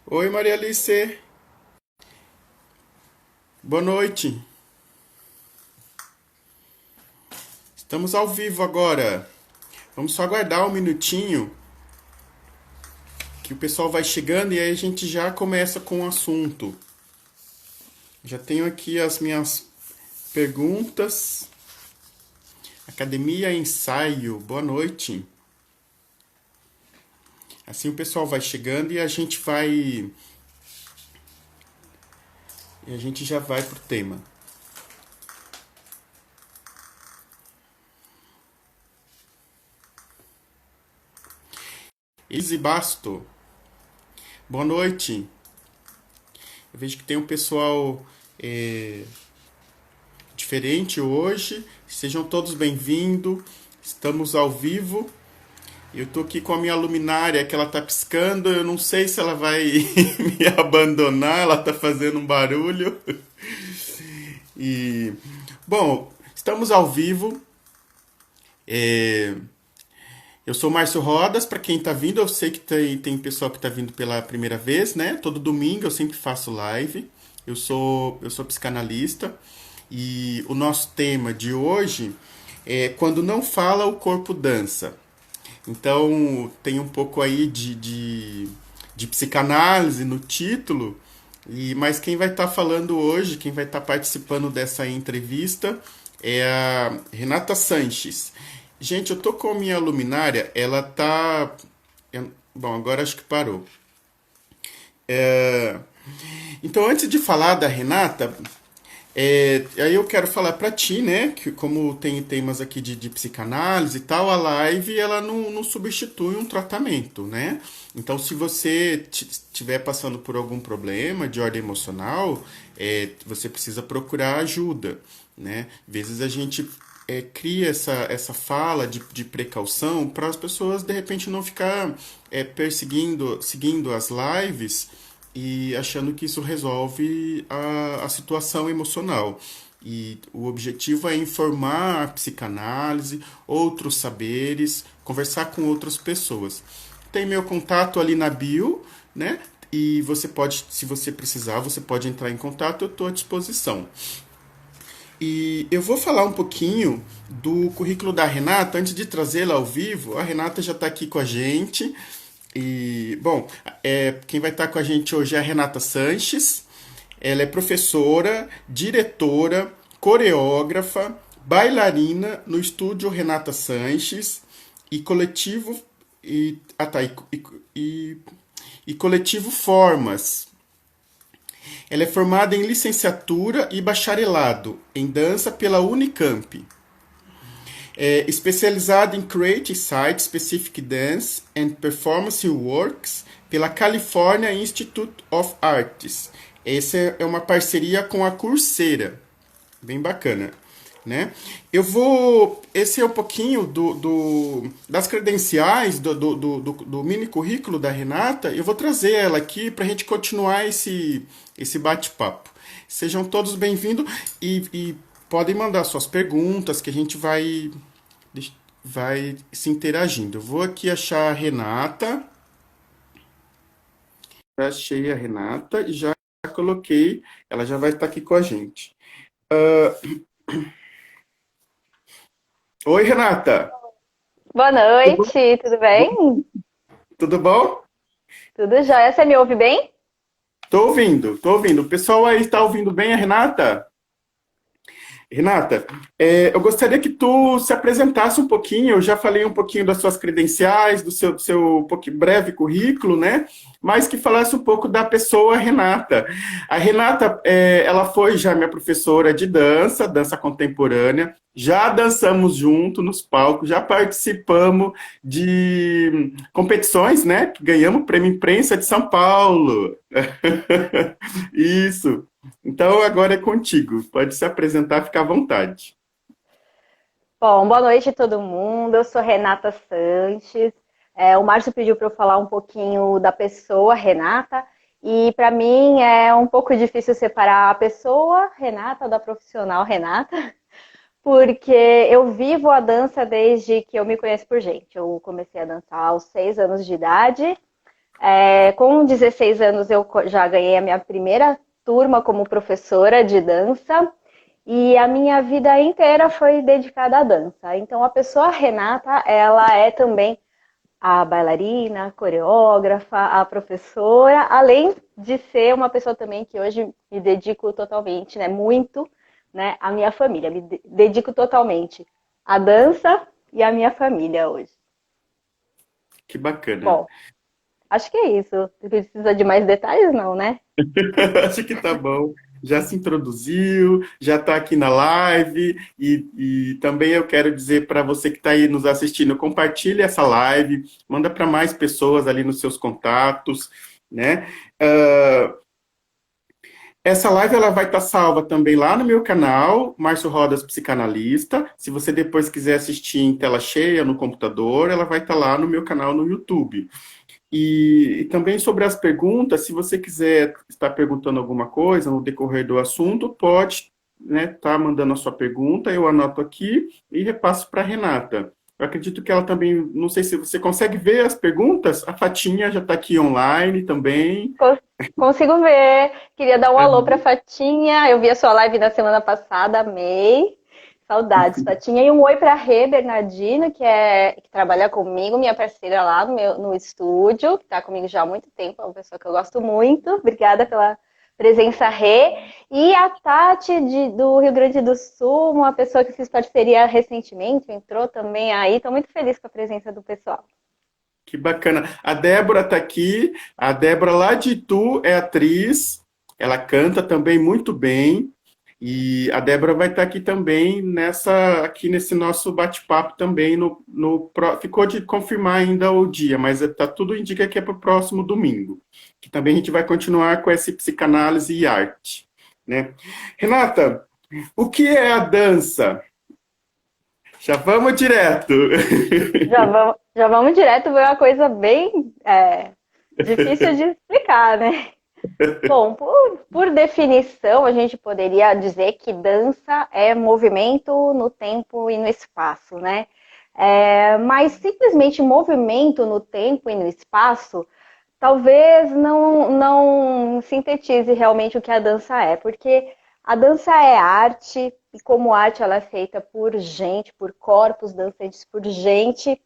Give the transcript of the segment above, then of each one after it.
Oi, Maria Alice. Boa noite. Estamos ao vivo agora. Vamos só aguardar um minutinho que o pessoal vai chegando e aí a gente já começa com o assunto. Já tenho aqui as minhas perguntas. Academia Ensaio, boa noite. Assim o pessoal vai chegando e a gente já vai pro tema. Easy Basto, boa noite. Eu vejo que tem um pessoal eh, diferente hoje. Sejam todos bem-vindos. Estamos ao vivo. Eu tô aqui com a minha luminária que ela tá piscando. Eu não sei se ela vai me abandonar. Ela tá fazendo um barulho. E bom, estamos ao vivo. É, Eu sou Márcio Rodas. Para quem tá vindo, eu sei que tem pessoal que tá vindo pela primeira vez, né? Todo domingo eu sempre faço live. Eu sou psicanalista e o nosso tema de hoje é quando não fala, o corpo dança. Então, tem um pouco aí de psicanálise no título, mas quem vai estar falando hoje, quem vai estar participando dessa entrevista é a Renata Sanches. Gente, eu tô com a minha luminária, ela tá. Bom, agora acho que parou. É, Então, antes de falar da Renata, aí eu quero falar pra ti, né, que como tem temas aqui de psicanálise e tal, a live ela não substitui um tratamento, né? Então, se você estiver passando por algum problema de ordem emocional, você precisa procurar ajuda, né? Às vezes a gente cria essa fala de precaução para as pessoas de repente não ficar seguindo as lives e achando que isso resolve a situação emocional. E o objetivo é informar a psicanálise, outros saberes, conversar com outras pessoas. Tem meu contato ali na bio, né? E você pode, se você precisar, você pode entrar em contato, eu estou à disposição. E eu vou falar um pouquinho do currículo da Renata antes de trazê-la ao vivo. A Renata já está aqui com a gente. E, bom, quem vai estar com a gente hoje é a Renata Sanches. Ela é professora, diretora, coreógrafa, bailarina no estúdio Renata Sanches e coletivo e, e coletivo Formas. Ela é formada em licenciatura e bacharelado em dança pela Unicamp. É especializada em Creative Site Specific Dance and Performance Works pela California Institute of Arts. Essa é uma parceria com a Coursera. Bem bacana, né? Esse é um pouquinho das credenciais do mini currículo da Renata. Eu vou trazer ela aqui para a gente continuar esse bate-papo. Sejam todos bem-vindos e podem mandar suas perguntas que a gente vai se interagindo. Eu vou aqui achar a Renata. Já achei a Renata e já coloquei. Ela já vai estar aqui com a gente. Oi, Renata. Boa noite, tudo bem? Tudo bom? Tudo jóia. Você me ouve bem? Tô ouvindo, tô ouvindo. O pessoal aí está ouvindo bem a Renata? Renata, eu gostaria que tu se apresentasse um pouquinho. Eu já falei um pouquinho das suas credenciais, do seu breve currículo, né? Mas que falasse um pouco da pessoa Renata. A Renata, ela foi já minha professora de dança, dança contemporânea. Já dançamos junto nos palcos, já participamos de competições, né? Ganhamos o Prêmio Imprensa de São Paulo. Isso. Então agora é contigo. Pode se apresentar, fica à vontade. Bom, boa noite a todo mundo. Eu sou Renata Sanches. O Márcio pediu para eu falar um pouquinho da pessoa Renata. E para mim é um pouco difícil separar a pessoa Renata da profissional Renata, porque eu vivo a dança desde que eu me conheço por gente. Eu comecei a dançar aos 6 anos de idade. Com 16 anos eu já ganhei a minha primeira turma como professora de dança e a minha vida inteira foi dedicada à dança. Então a pessoa Renata, ela é também a bailarina, a coreógrafa, a professora, além de ser uma pessoa também que hoje me dedico totalmente, né, muito, né, à minha família. Me dedico totalmente à dança e à minha família hoje. Que bacana. Bom, acho que é isso. Precisa de mais detalhes, não, né? Acho que tá bom. Já se introduziu, já está aqui na live e também eu quero dizer para você que está aí nos assistindo, compartilhe essa live, manda para mais pessoas ali nos seus contatos, né? Ah, essa live ela vai estar salva também lá no meu canal, Márcio Rodas Psicanalista. Se você depois quiser assistir em tela cheia no computador, ela vai estar lá no meu canal no YouTube. E também sobre as perguntas, se você quiser estar perguntando alguma coisa no decorrer do assunto, pode, né, tá mandando a sua pergunta, eu anoto aqui e repasso para a Renata. Eu acredito que ela também, não sei se você consegue ver as perguntas, a Fatinha já está aqui online também. Cons- Consigo ver. Queria dar um alô para Fatinha. Eu vi a sua live na semana passada, amei. Saudades, Fatinha. E um oi para Rê Bernardino, que trabalha comigo, minha parceira lá no estúdio, que está comigo já há muito tempo, é uma pessoa que eu gosto muito. Obrigada pela presença, Rê. E a Tati do Rio Grande do Sul, uma pessoa que fiz parceria recentemente, entrou também aí. Estou muito feliz com a presença do pessoal. Que bacana. A Débora está aqui. A Débora lá de Itu é atriz. Ela canta também muito bem. E a Débora vai estar aqui também aqui nesse nosso bate-papo também ficou de confirmar ainda o dia, mas tá tudo indica que é para o próximo domingo. Que também a gente vai continuar com essa psicanálise e arte, né? Renata, o que é a dança? Já vamos direto. Já vamos direto, foi uma coisa bem difícil de explicar, né? Bom, por definição, a gente poderia dizer que dança é movimento no tempo e no espaço, né? Mas simplesmente movimento no tempo e no espaço talvez não sintetize realmente o que a dança é, porque a dança é arte, e como arte ela é feita por gente, por corpos dançantes, por gente,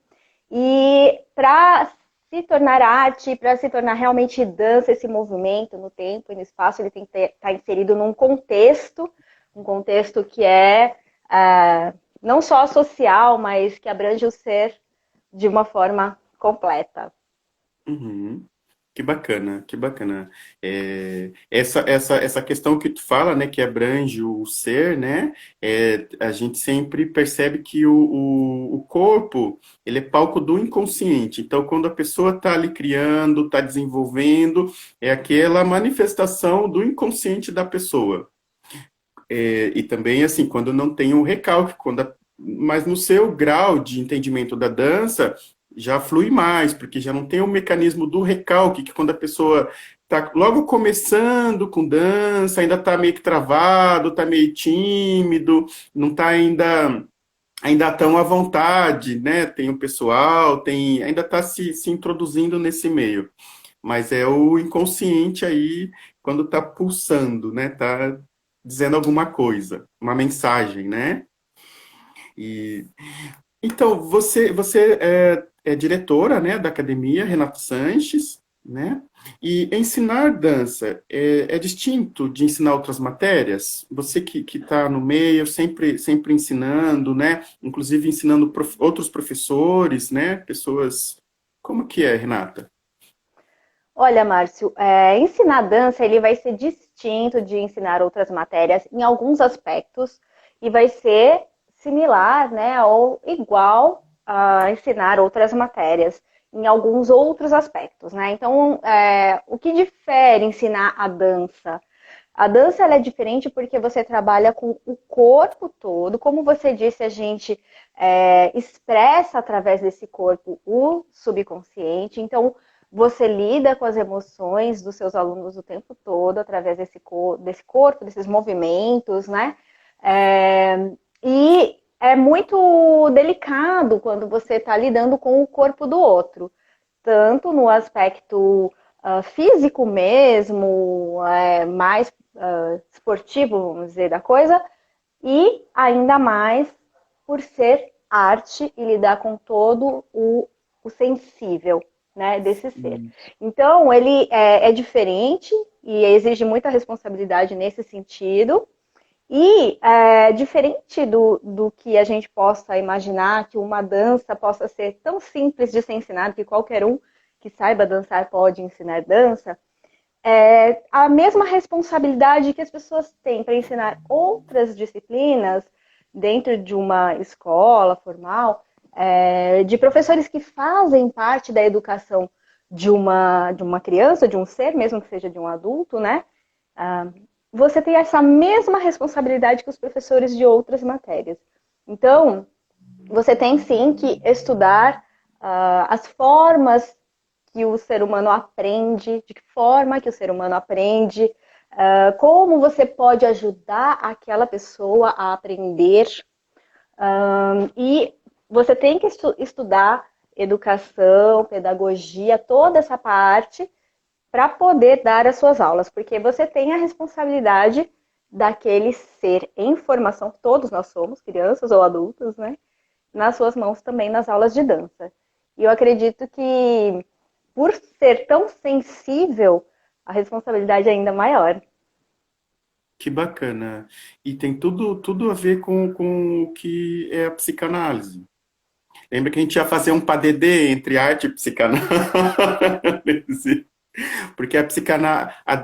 e para se tornar arte, para se tornar realmente dança, esse movimento no tempo e no espaço, ele tem que estar inserido num contexto, um contexto que não só social, mas que abrange o ser de uma forma completa. Uhum. Que bacana, que bacana. Essa questão que tu fala, né, que abrange o ser, né, a gente sempre percebe que o corpo, ele é palco do inconsciente. Então, quando a pessoa está ali criando, está desenvolvendo, é aquela manifestação do inconsciente da pessoa. E também, assim, quando não tem um recalque, mas no seu grau de entendimento da dança, já flui mais, porque já não tem o mecanismo do recalque, que quando a pessoa está logo começando com dança, ainda está meio que travado, está meio tímido, não está ainda tão à vontade, né? Tem o pessoal, ainda está se introduzindo nesse meio. Mas é o inconsciente aí, quando está pulsando, né? Tá dizendo alguma coisa, uma mensagem, né? E então você é diretora, né, da academia Renato Sanches, né? E ensinar dança é distinto de ensinar outras matérias? Você que está no meio, sempre ensinando, né? Inclusive ensinando outros professores, né? Pessoas. Como que é, Renata? Olha, Márcio, ensinar dança ele vai ser distinto de ensinar outras matérias em alguns aspectos e vai ser similar, né, ou igual a ensinar outras matérias em alguns outros aspectos, né? Então, o que difere ensinar a dança? A dança ela é diferente porque você trabalha com o corpo todo, como você disse, a gente expressa através desse corpo o subconsciente. Então, você lida com as emoções dos seus alunos o tempo todo, através desse corpo, desses movimentos, né? E é muito delicado quando você está lidando com o corpo do outro. tanto no aspecto físico mesmo, mais esportivo, vamos dizer, da coisa, e ainda mais por ser arte e lidar com todo o sensível, né, desse ser. Então, ele é diferente e exige muita responsabilidade nesse sentido. E diferente do que a gente possa imaginar, que uma dança possa ser tão simples de ser ensinada, que qualquer um que saiba dançar pode ensinar dança, a mesma responsabilidade que as pessoas têm para ensinar outras disciplinas dentro de uma escola formal, de professores que fazem parte da educação de uma criança, de um ser, mesmo que seja de um adulto, né? Você tem essa mesma responsabilidade que os professores de outras matérias. Então, você tem sim que estudar as formas que o ser humano aprende, de que forma que o ser humano aprende, como você pode ajudar aquela pessoa a aprender. E você tem que estudar educação, pedagogia, toda essa parte para poder dar as suas aulas, porque você tem a responsabilidade daquele ser em formação, todos nós somos, crianças ou adultos, né? Nas suas mãos também nas aulas de dança. E eu acredito que, por ser tão sensível, a responsabilidade é ainda maior. Que bacana. E tem tudo a ver com o que é a psicanálise. Lembra que a gente ia fazer um PADD entre arte e psicanálise? Porque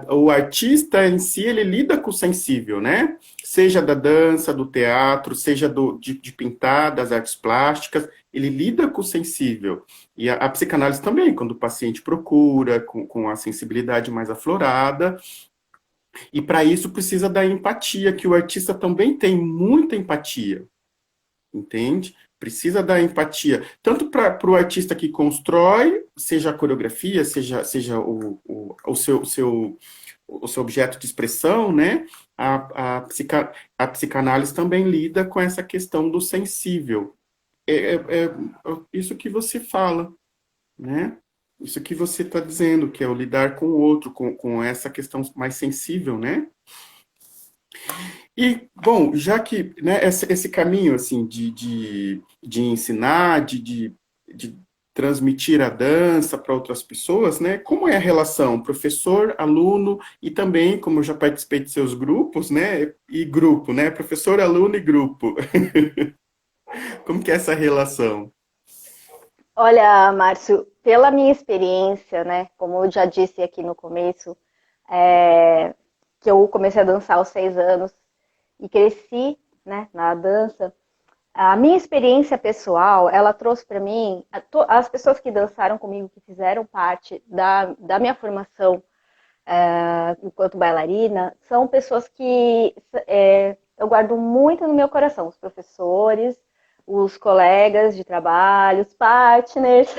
o artista em si, ele lida com o sensível, né? Seja da dança, do teatro, seja de pintar, das artes plásticas, ele lida com o sensível. E a psicanálise também, quando o paciente procura, com a sensibilidade mais aflorada, e para isso precisa da empatia, que o artista também tem muita empatia, entende? Precisa da empatia, tanto para o artista que constrói, seja a coreografia, seja o seu objeto de expressão, né? A psicanálise também lida com essa questão do sensível. É isso que você fala, né? Isso que você está dizendo, que é o lidar com o outro, com essa questão mais sensível, né? E, bom, já que, né, esse caminho, assim, de ensinar, de transmitir a dança para outras pessoas, né, como é a relação professor, aluno e também, como eu já participei de seus grupos, né, e grupo, né, professor, aluno e grupo. Como que é essa relação? Olha, Márcio, pela minha experiência, né, como eu já disse aqui no começo, que eu comecei a dançar aos 6 anos e cresci, né, na dança. A minha experiência pessoal, ela trouxe para mim, as pessoas que dançaram comigo, que fizeram parte da minha formação enquanto bailarina, são pessoas que eu guardo muito no meu coração, os professores, os colegas de trabalho, os partners,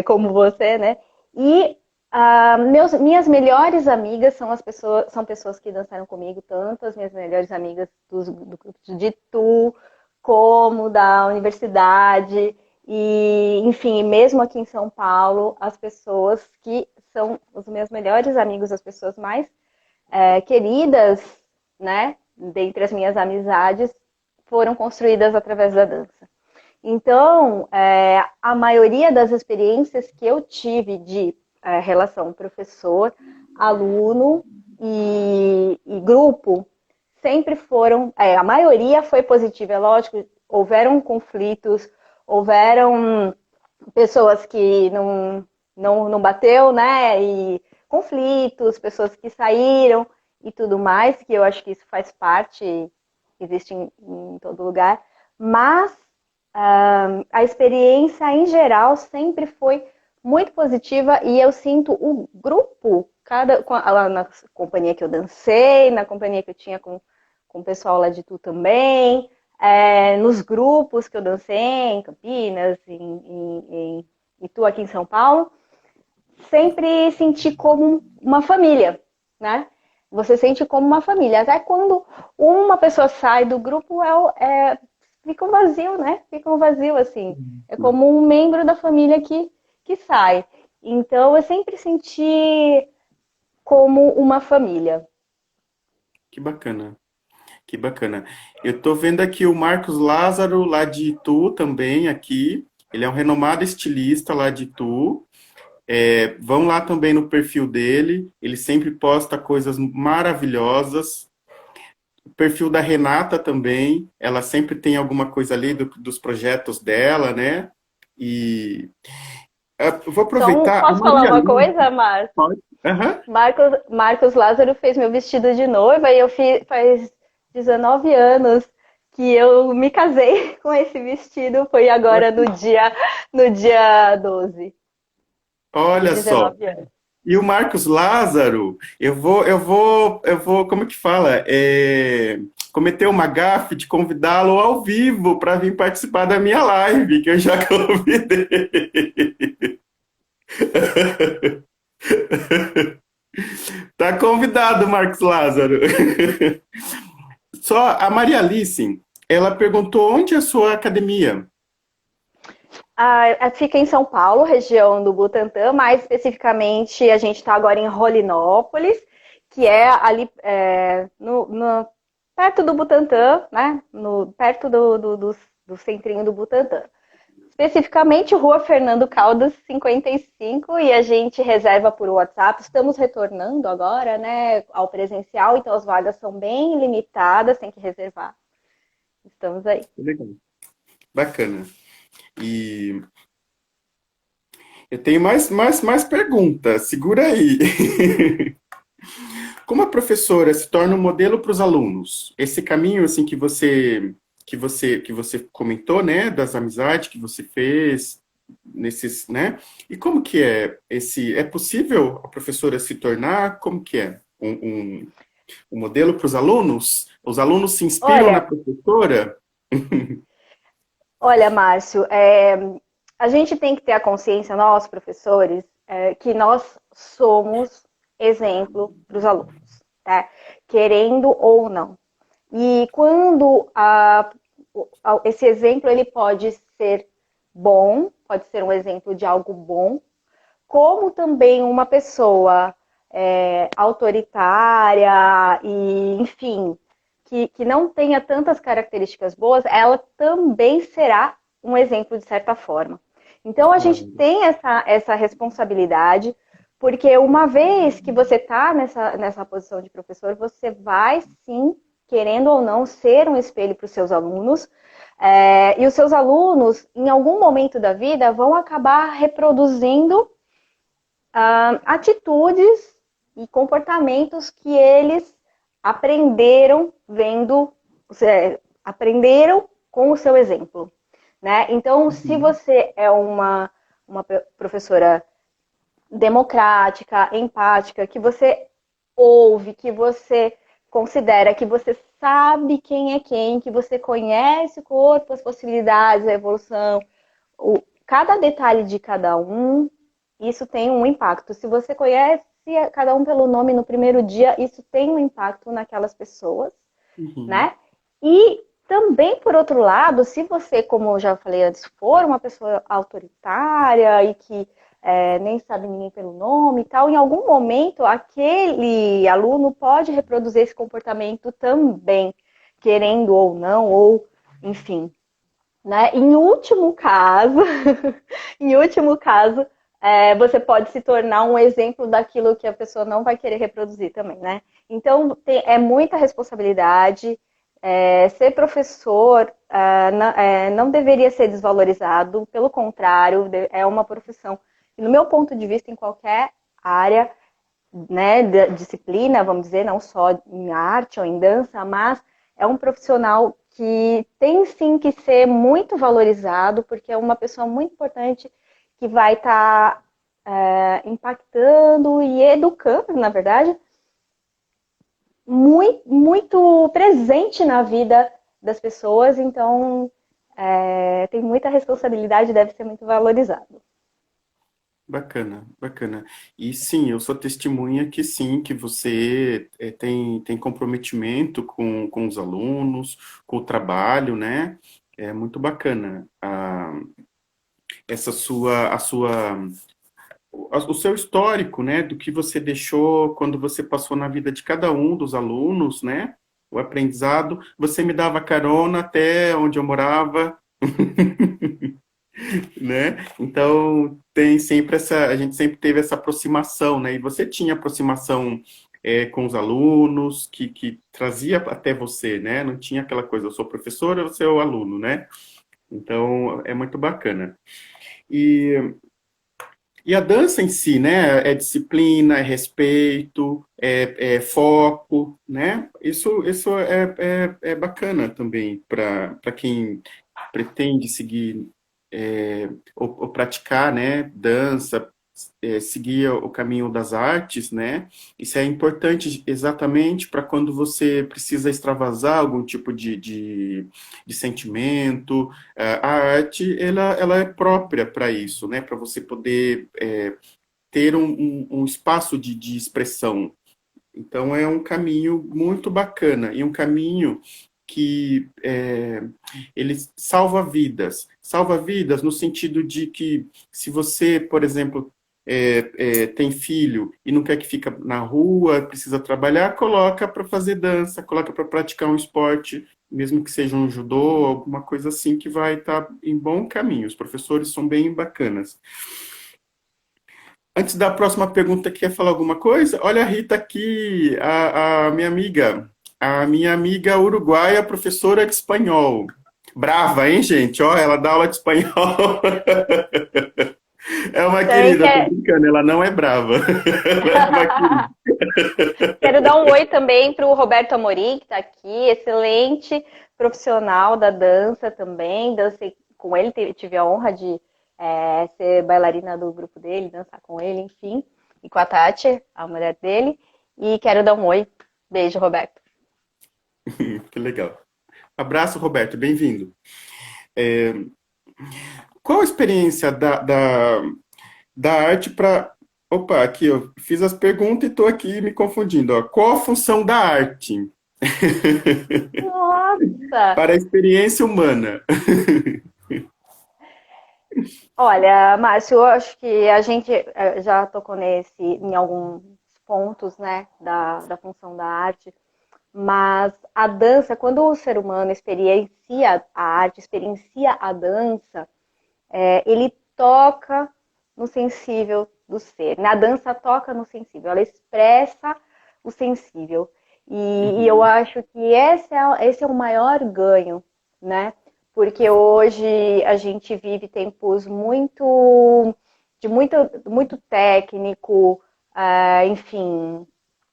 como você, né? E minhas melhores amigas são pessoas que dançaram comigo, tanto as minhas melhores amigas do grupo de Tu, como da universidade, e enfim, mesmo aqui em São Paulo, as pessoas que são os meus melhores amigos, as pessoas mais queridas, né, dentre as minhas amizades, foram construídas através da dança. Então, a maioria das experiências que eu tive de relação professor, aluno e grupo, sempre foram, a maioria foi positiva, é lógico, houveram conflitos, houveram pessoas que não bateu, né, e conflitos, pessoas que saíram e tudo mais, que eu acho que isso faz parte, existe em todo lugar, mas a experiência em geral sempre foi muito positiva e eu sinto o grupo, na companhia que eu dancei, na companhia que eu tinha com o pessoal lá de Tu também, nos grupos que eu dancei em Campinas, em Tu aqui em São Paulo, sempre senti como uma família, né? Você sente como uma família. Até quando uma pessoa sai do grupo, fica um vazio, né? Fica um vazio, assim. É como um membro da família que que sai. Então, eu sempre senti como uma família. Que bacana, que bacana. Eu tô vendo aqui o Marcos Lázaro, lá de Itu, também, aqui. Ele é um renomado estilista lá de Itu. Vão lá também no perfil dele. Ele sempre posta coisas maravilhosas. O perfil da Renata também. Ela sempre tem alguma coisa ali dos projetos dela, né? E eu vou Só aproveitar. A posso falar Maria uma Lima, coisa, Márcio? pode? Aham. Marcos Lázaro fez meu vestido de noiva e eu fiz faz 19 anos que eu me casei com esse vestido. Foi agora no dia 12. Fiz Olha só. 19 anos. E o Marcos Lázaro, como que fala? Cometer uma gafe de convidá-lo ao vivo para vir participar da minha live, que eu já convidei. Tá convidado, Marcos Lázaro. Só a Maria Alice, ela perguntou onde é a sua academia. Fica em São Paulo, região do Butantã, mais especificamente a gente está agora em Rolinópolis, que é ali perto do Butantã, né? Perto do centrinho do Butantã. Especificamente Rua Fernando Caldas 55 e a gente reserva por WhatsApp. Estamos retornando agora, né, ao presencial, então as vagas são bem limitadas, tem que reservar. Estamos aí. Legal. Bacana. E eu tenho mais perguntas, segura aí. Como a professora se torna um modelo para os alunos? Esse caminho assim que você comentou, né, das amizades que você fez nesses, né? E como que é possível a professora se tornar, como que é um modelo para os alunos? Os alunos se inspiram na Olha, professora? olha, Márcio, a gente tem que ter a consciência, nós, professores, que nós somos exemplo para os alunos, tá? Querendo ou não. E quando esse exemplo ele pode ser bom, pode ser um exemplo de algo bom, como também uma pessoa autoritária e, enfim, que não tenha tantas características boas, ela também será um exemplo de certa forma. Então a gente Claro. tem essa responsabilidade, porque uma vez que você está nessa posição de professor, você vai sim, querendo ou não, ser um espelho para os seus alunos. E os seus alunos, em algum momento da vida, vão acabar reproduzindo atitudes e comportamentos que eles aprenderam vendo, aprenderam com o seu exemplo, né? Então, se Uhum. você é uma professora democrática, empática, que você ouve, que você considera, que você sabe quem é quem, que você conhece o corpo, as possibilidades, a evolução, cada detalhe de cada um, isso tem um impacto. Se você conhece cada um pelo nome no primeiro dia, isso tem um impacto naquelas pessoas, Uhum. né? E também, por outro lado, se você, como eu já falei antes, for uma pessoa autoritária e que nem sabe ninguém pelo nome e tal, em algum momento aquele aluno pode reproduzir esse comportamento também, querendo ou não, ou enfim. Né? Em último caso, em último caso, você pode se tornar um exemplo daquilo que a pessoa não vai querer reproduzir também, né? Então, é muita responsabilidade. Ser professor não deveria ser desvalorizado, pelo contrário, é uma profissão. E no meu ponto de vista, em qualquer área, né, da disciplina, vamos dizer, não só em arte ou em dança, mas é um profissional que tem sim que ser muito valorizado, porque é uma pessoa muito importante que vai estar impactando e educando, na verdade, muito, muito presente na vida das pessoas, então tem muita responsabilidade e deve ser muito valorizado. Bacana, bacana. E sim, eu sou testemunha que sim, que você tem comprometimento com os alunos, com o trabalho, né? É muito bacana essa a sua o seu histórico, né, do que você deixou quando você passou na vida de cada um dos alunos, né, o aprendizado. Você me dava carona até onde eu morava, né? Então tem sempre a gente sempre teve essa aproximação, né? E você tinha aproximação com os alunos que trazia até você, né? Não tinha aquela coisa, eu sou professora, você é o aluno, né? Então é muito bacana. E E a dança em si, né, é disciplina, é respeito, é foco, né? Isso é bacana também para quem pretende seguir ou praticar, né, dança, seguir o caminho das artes, né? Isso é importante exatamente para quando você precisa extravasar algum tipo de sentimento. A arte, ela é própria para isso, né? Para você poder ter um espaço de expressão. Então, é um caminho muito bacana e um caminho que ele salva vidas no sentido de que se você, por exemplo, tem filho e não quer que fique na rua, precisa trabalhar, coloca para fazer dança, coloca para praticar um esporte, mesmo que seja um judô, alguma coisa assim que vai estar em bom caminho. Os professores são bem bacanas. Antes da próxima pergunta, quer falar alguma coisa? Olha a Rita aqui, a minha amiga uruguaia, professora de espanhol. Brava, hein, gente? Ó, ela dá aula de espanhol. É uma Também querida, tô brincando, ela não é brava. É uma querida. quero dar um oi também para o Roberto Amorim, que está aqui, excelente profissional da dança também. Dancei com ele, tive a honra de ser bailarina do grupo dele, dançar com ele, enfim, e com a Tati, a mulher dele. E quero dar um oi. Beijo, Roberto. Que legal. Abraço, Roberto, bem-vindo. Qual a experiência da arte para. Opa, aqui eu fiz as perguntas e estou aqui me confundindo. Ó. Qual a função da arte Nossa! para a experiência humana? Olha, Márcio, eu acho que a gente já tocou em alguns pontos, né, da função da arte. Mas a dança, quando o ser humano experiencia a arte, experiencia a dança, ele toca no sensível do ser. Na dança toca no sensível, ela expressa o sensível. E eu Uhum, acho que esse é o maior ganho, né? Porque hoje a gente vive tempos muito técnico, enfim,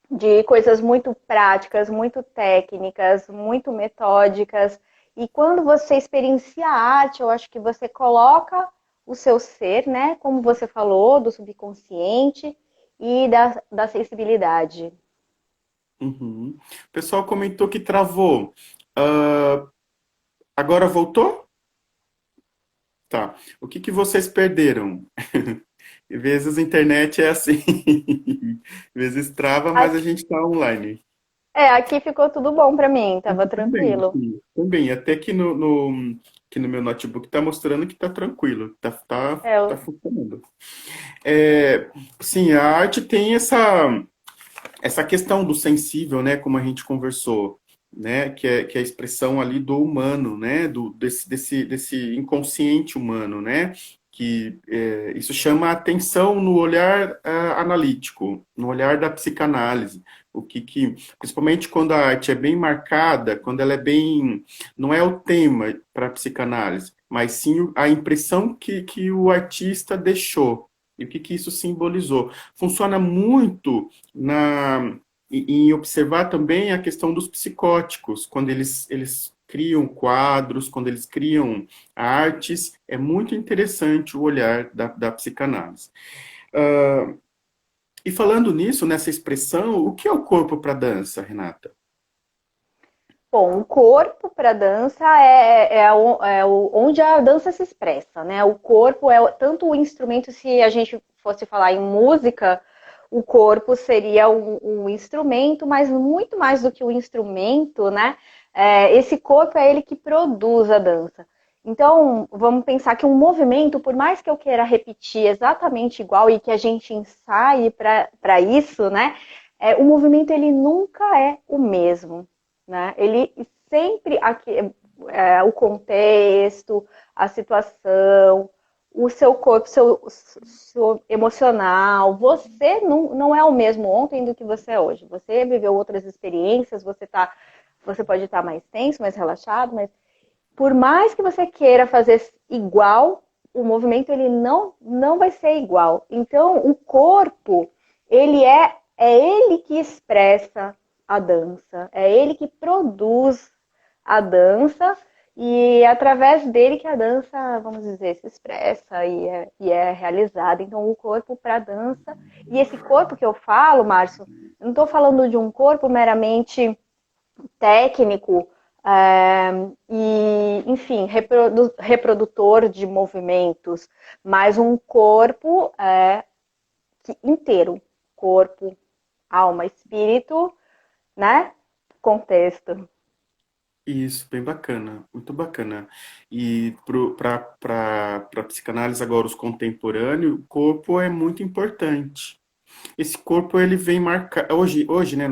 de coisas muito práticas, muito técnicas, muito metódicas. E quando você experiencia a arte, eu acho que você coloca o seu ser, né? Como você falou, do subconsciente e da sensibilidade. uhum. O pessoal comentou que travou. Ah, agora voltou? Tá. O que que vocês perderam? Às vezes a internet é assim. Às vezes trava, mas a Aqui, gente está online. aqui ficou tudo bom para mim, tava Também, tranquilo. sim, também. Até que no meu notebook está mostrando que está tranquilo, É, tá funcionando. Sim, a arte tem essa questão do sensível, né, como a gente conversou, né, que é a expressão ali do humano, né, desse inconsciente humano, né, que isso chama a atenção no olhar analítico, no olhar da psicanálise, principalmente quando a arte é bem marcada, quando ela é bem, não é o tema para a psicanálise, mas sim a impressão que o artista deixou, e o que isso simbolizou. Funciona muito em observar também a questão dos psicóticos, quando eles criam quadros, quando eles criam artes, é muito interessante o olhar da psicanálise. E falando nisso, nessa expressão, o que é o corpo para dança, Renata? bom, o corpo para dança onde a dança se expressa, né? O corpo é tanto o instrumento, se a gente fosse falar em música, o corpo seria um instrumento, mas muito mais do que o instrumento, né? Esse corpo é ele que produz a dança. Então, vamos pensar que um movimento, por mais que eu queira repetir exatamente igual e que a gente ensaie para isso, né? O movimento ele nunca é o mesmo, né? Ele sempre aqui, o contexto, a situação, o seu corpo, seu emocional, você não é o mesmo ontem do que você é hoje. Você viveu outras experiências, você pode estar mais tenso, mais relaxado, mas por mais que você queira fazer igual, o movimento ele não vai ser igual. Então, o corpo, é ele que expressa a dança, é ele que produz a dança e é através dele que a dança, vamos dizer, se expressa e é realizada. Então, o corpo para a dança. E esse corpo que eu falo, Márcio, eu não estou falando de um corpo meramente técnico, e, enfim, reprodutor de movimentos, mas um corpo inteiro, corpo, alma, espírito, né? Contexto. Isso, bem bacana, muito bacana. E para psicanálise agora, os contemporâneos, o corpo é muito importante. Esse corpo, ele vem marcar, hoje, né,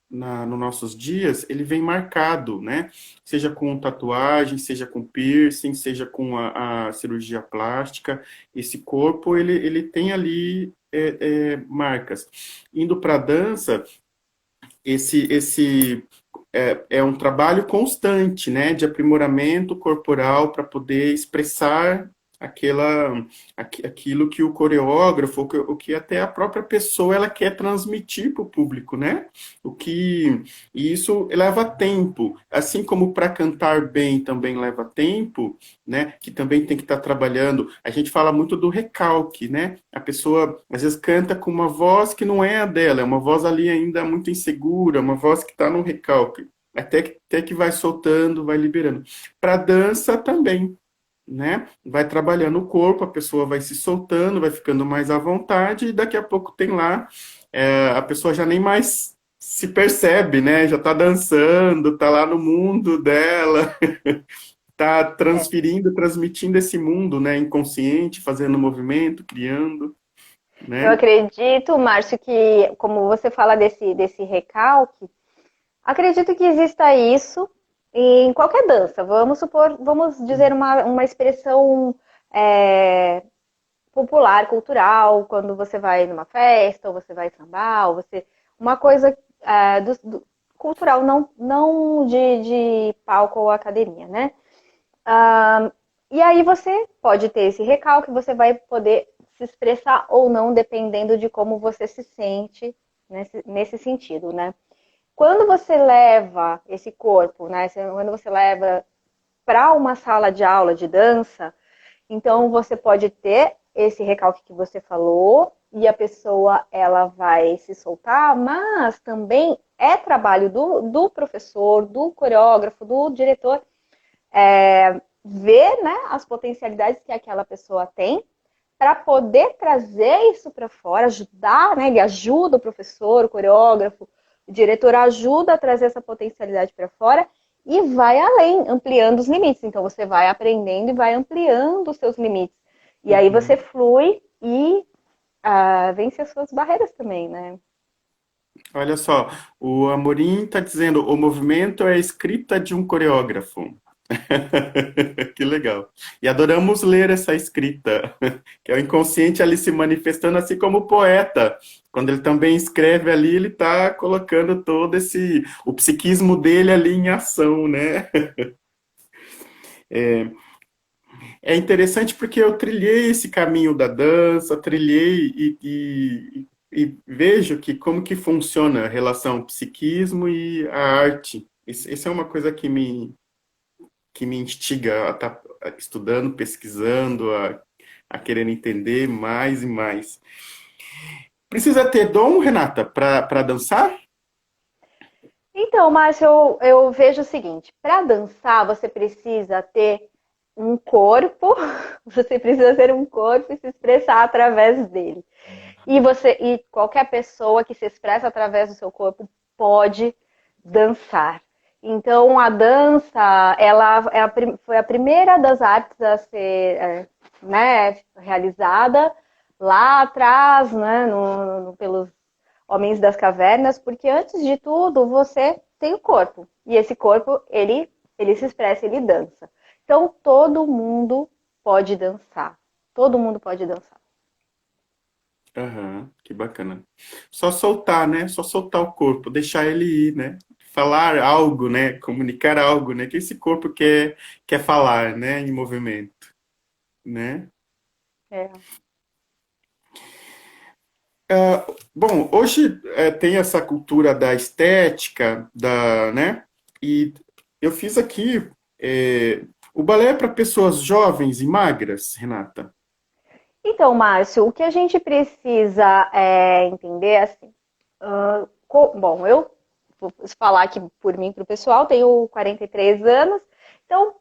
nos nossos dias, ele vem marcado, né? Seja com tatuagem, seja com piercing, seja com a cirurgia plástica. Esse corpo, ele tem ali marcas. Indo para a dança, esse é um trabalho constante, né, de aprimoramento corporal para poder expressar aquilo que o coreógrafo, o que até a própria pessoa ela quer transmitir para o público, né? E isso leva tempo, assim como para cantar bem também leva tempo, né? Que também tem que estar trabalhando. A gente fala muito do recalque, né? A pessoa às vezes canta com uma voz que não é a dela, é uma voz ali ainda muito insegura, uma voz que está no recalque. Até que vai soltando, vai liberando. Para dança também, né? Vai trabalhando o corpo, a pessoa vai se soltando, vai ficando mais à vontade, e daqui a pouco tem lá, a pessoa já nem mais se percebe, né? Já está dançando, está lá no mundo dela, está transferindo, transmitindo esse mundo, né? Inconsciente, fazendo movimento, criando, Eu né? acredito, Márcio, que como você fala desse recalque, acredito que exista isso em qualquer dança. Vamos supor, vamos dizer uma expressão é, popular, cultural, quando você vai numa festa, ou você vai sambar, ou você. Uma coisa cultural, não de palco ou academia, né? E aí você pode ter esse recalque, você vai poder se expressar ou não, dependendo de como você se sente nesse sentido, né? Quando você leva esse corpo, né? Quando você leva para uma sala de aula de dança, então você pode ter esse recalque que você falou e a pessoa ela vai se soltar, mas também é trabalho do professor, do coreógrafo, do diretor ver, né, as potencialidades que aquela pessoa tem para poder trazer isso para fora, ajudar, né? Ele ajuda o professor, o coreógrafo, o diretor ajuda a trazer essa potencialidade para fora e vai além, ampliando os limites. Então você vai aprendendo e vai ampliando os seus limites. E aí você Uhum. flui e vence as suas barreiras também, né? Olha só, o Amorim está dizendo, o movimento é a escrita de um coreógrafo. Que legal. E adoramos ler essa escrita, que é o inconsciente ali se manifestando, assim como o poeta. Quando ele também escreve ali, ele está colocando todo o psiquismo dele ali em ação, né? É interessante porque eu trilhei esse caminho da dança, trilhei e vejo que como que funciona a relação psiquismo e a arte. Isso é uma coisa que me instiga a estar estudando, pesquisando, a querer entender mais e mais. Precisa ter dom, Renata, para dançar? Então, Márcio, eu vejo o seguinte: para dançar, você precisa ter um corpo, você precisa ter um corpo e se expressar através dele. E qualquer pessoa que se expressa através do seu corpo pode dançar. Então, a dança, ela foi a primeira das artes a ser, né, realizada lá atrás, né, pelos homens das cavernas, porque antes de tudo, você tem o corpo. E esse corpo, ele se expressa, ele dança. Então, todo mundo pode dançar. Todo mundo pode dançar. Aham, que bacana. Só soltar, né? Só soltar o corpo, deixar ele ir, né? Falar algo, né? Comunicar algo, né? Que esse corpo quer falar, né? Em movimento, né? É. Bom, hoje tem essa cultura da estética, né? E eu fiz aqui o balé é para pessoas jovens e magras, Renata. Então, Márcio, o que a gente precisa entender é assim. Bom, eu vou falar aqui por mim para o pessoal, tenho 43 anos, então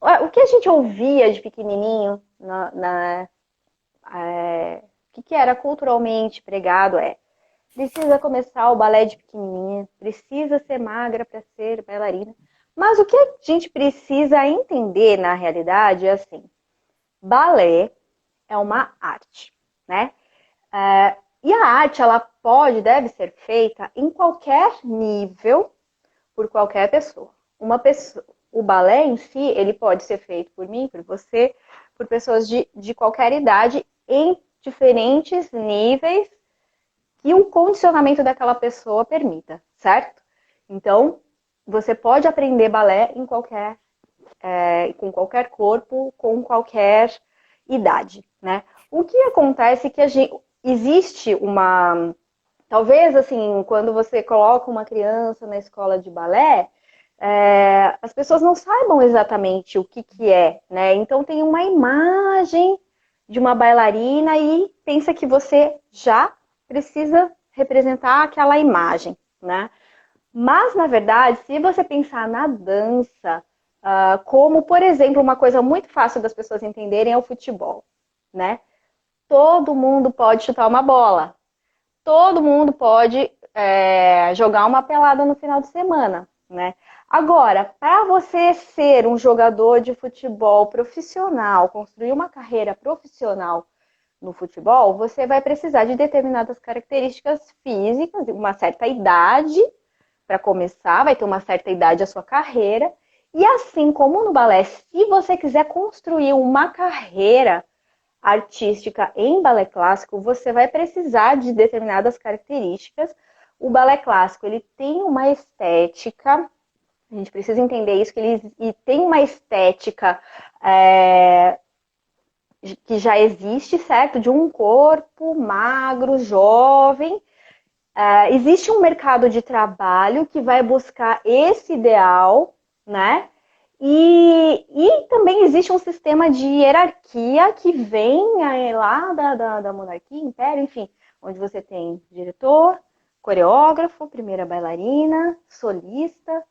o que a gente ouvia de pequenininho, o que era culturalmente pregado precisa começar o balé de pequenininha, precisa ser magra para ser bailarina. Mas o que a gente precisa entender na realidade é assim, balé é uma arte, né? E a arte, ela deve ser feita em qualquer nível, por qualquer pessoa. O balé em si, ele pode ser feito por mim, por você, por pessoas de qualquer idade, em diferentes níveis que o condicionamento daquela pessoa permita, certo? Então, você pode aprender balé com qualquer corpo, com qualquer idade, né? O que acontece é que existe uma... Talvez, assim, quando você coloca uma criança na escola de balé, as pessoas não saibam exatamente o que é, né? Então tem uma imagem de uma bailarina e pensa que você já precisa representar aquela imagem, né? Mas, na verdade, se você pensar na dança, como, por exemplo, uma coisa muito fácil das pessoas entenderem é o futebol, né? Todo mundo pode chutar uma bola, todo mundo pode jogar uma pelada no final de semana, né? Agora, para você ser um jogador de futebol profissional, construir uma carreira profissional no futebol, você vai precisar de determinadas características físicas, uma certa idade para começar, vai ter uma certa idade a sua carreira. E assim como no balé, se você quiser construir uma carreira artística em balé clássico, você vai precisar de determinadas características. O balé clássico, ele tem uma estética, a gente precisa entender isso, que ele tem uma estética que já existe, certo? De um corpo magro, jovem. Existe um mercado de trabalho que vai buscar esse ideal, né? E também existe um sistema de hierarquia que vem lá da monarquia, império, enfim, onde você tem diretor, coreógrafo, primeira bailarina, solista,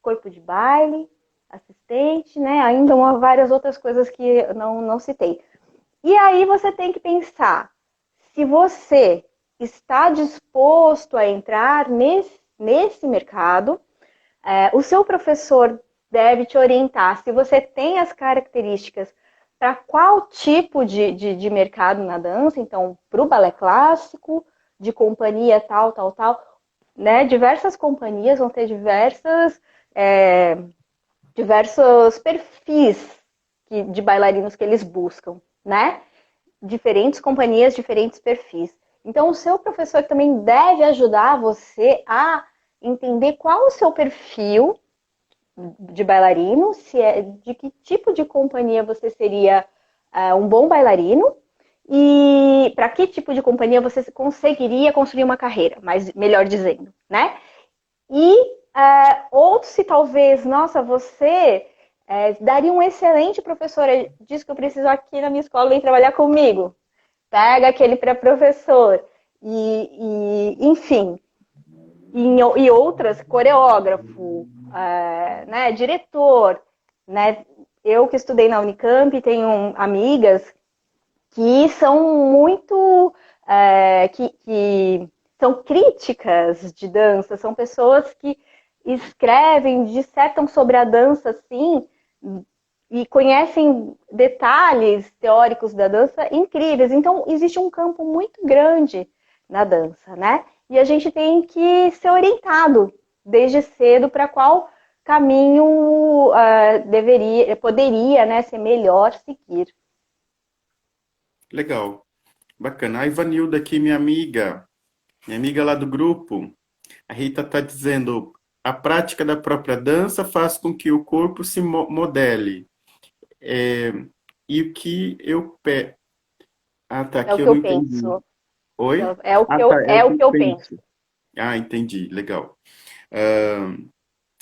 corpo de baile, assistente, né? Ainda várias outras coisas que eu não citei. E aí você tem que pensar se você está disposto a entrar nesse mercado. O seu professor deve te orientar se você tem as características para qual tipo de mercado na dança. Então, para o balé clássico, de companhia tal, tal, tal, né? Diversas companhias vão ter diversos perfis de bailarinos que eles buscam, né? Diferentes companhias, diferentes perfis. Então, o seu professor também deve ajudar você a entender qual o seu perfil de bailarino, de que tipo de companhia você seria um bom bailarino e para que tipo de companhia você conseguiria construir uma carreira, melhor dizendo, né? E ou se talvez, nossa, você daria um excelente professor, diz que eu preciso aqui na minha escola, vem trabalhar comigo. Pega aquele pré-professor enfim, e outras, coreógrafo, né, diretor, né? Eu que estudei na Unicamp tenho amigas que são muito que são críticas de dança, são pessoas que escrevem, dissertam sobre a dança, assim, e conhecem detalhes teóricos da dança incríveis. Então, existe um campo muito grande na dança, né? E a gente tem que ser orientado desde cedo para qual caminho poderia, né, ser melhor seguir. Legal, bacana. A Ivanilda aqui, minha amiga lá do grupo, a Rita está dizendo, a prática da própria dança faz com que o corpo se modele. É, e o que eu pe... Ah, tá, É o aqui eu que não eu entendi. penso. Oi? É o Ah, que tá, é o é que o que eu eu penso. penso. Ah, entendi, legal.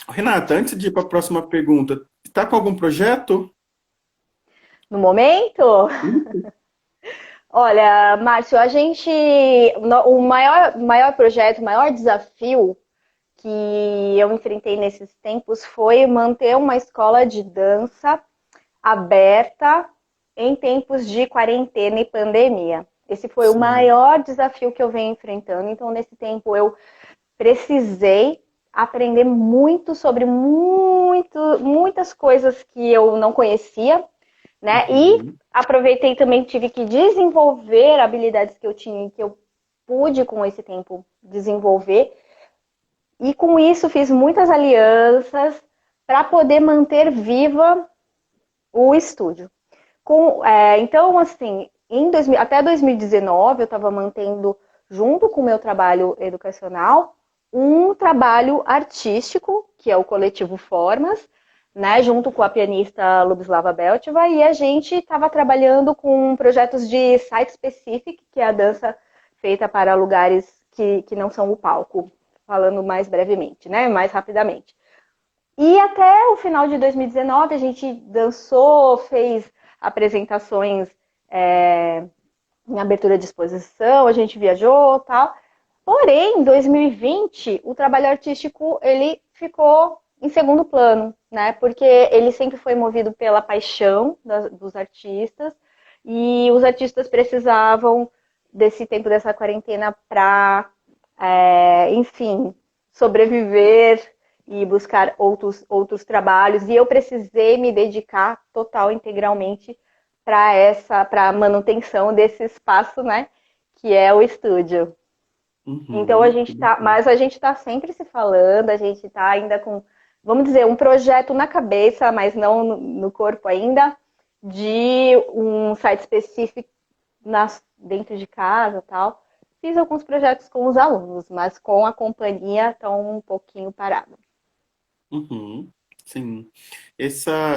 Renata, antes de ir para a próxima pergunta, está com algum projeto? No momento, olha, Márcio, a gente, o maior projeto, o maior desafio que eu enfrentei nesses tempos foi manter uma escola de dança aberta em tempos de quarentena e pandemia. Esse foi o Sim. maior desafio que eu venho enfrentando. Então, nesse tempo, eu precisei aprender muito sobre muitas coisas que eu não conhecia, né? E Uhum. aproveitei também, tive que desenvolver habilidades que eu tinha e que eu pude com esse tempo desenvolver. E com isso fiz muitas alianças para poder manter viva o estúdio. Então, assim, até 2019 eu estava mantendo, junto com o meu trabalho educacional, um trabalho artístico, que é o coletivo Formas, né, junto com a pianista Lubislava Belteva, e a gente estava trabalhando com projetos de site specific, que é a dança feita para lugares que não são o palco, falando mais brevemente, né, mais rapidamente. E até o final de 2019 a gente dançou, fez apresentações em abertura de exposição, a gente viajou e tal. Porém, em 2020, o trabalho artístico ele ficou em segundo plano, né? Porque ele sempre foi movido pela paixão dos artistas e os artistas precisavam desse tempo dessa quarentena para, enfim, sobreviver e buscar outros trabalhos. E eu precisei me dedicar total, integralmente para a manutenção desse espaço, né? Que é o estúdio. Então a Uhum. gente tá, mas a gente está sempre se falando, a gente está ainda com, vamos dizer, um projeto na cabeça, mas não no corpo ainda, de um site específico dentro de casa, tal. Fiz alguns projetos com os alunos, mas com a companhia estão um pouquinho parado. Uhum. Sim.